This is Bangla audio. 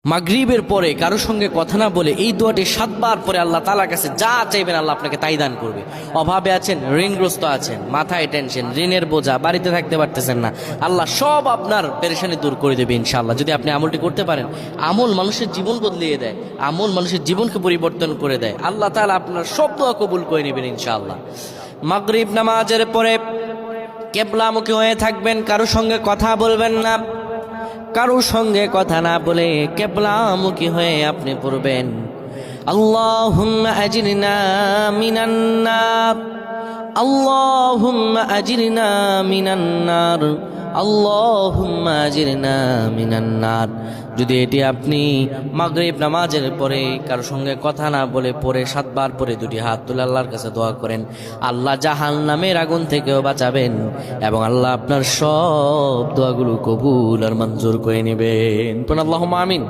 মাগরিবের পরে কারো সঙ্গে কথা না বলে এই দোয়াটি 7 বার পরে আল্লাহ তাআলার কাছে যা চাইবেন আল্লাহ আপনাকে তাই দান করবে। অভাবে আছেন, ঋণগ্রস্ত আছেন, মাথায় টেনশন, ঋণের বোঝা, বাড়িতে থাকতে পারতেছেন না, আল্লাহ সব আপনার পেরেশানি দূর করে দেবে ইনশাআল্লাহ। যদি আপনি আমলটি করতে পারেন, আমল মানুষের জীবন বদলিয়ে দেয়, আমল মানুষের জীবনকে পরিবর্তন করে দেয়। আল্লাহ তাআলা আপনার সব দোয়া কবুল করে নেবেন ইনশাআল্লাহ। মাগরিব নামাজের পরে কিবলামুখী হয়ে থাকবেন, কারো সঙ্গে কথা বলবেন না, কারো সঙ্গে কথা না বলে কিবলামুখী হয়ে আপনি পড়বেন আল্লাহুম্মা আজিরনা মিনান নার, আল্লাহুম্মা আজিরনা মিনান নার, আল্লাহুম্মা আজিরনা মিনান নার। যদি এটি আপনি মাগরিব নামাজের পরে কারো সঙ্গে কথা না বলে পড়ে 7 বার পরে দুটি হাত তুলে আল্লাহর কাছে দোয়া করেন, আল্লাহ জাহান্নামের আগুন থেকেও বাঁচাবেন এবং আল্লাহ আপনার সব দোয়াগুলো কবুল আর মঞ্জুর করে নেবেন। আল্লাহুম্মা আমিন।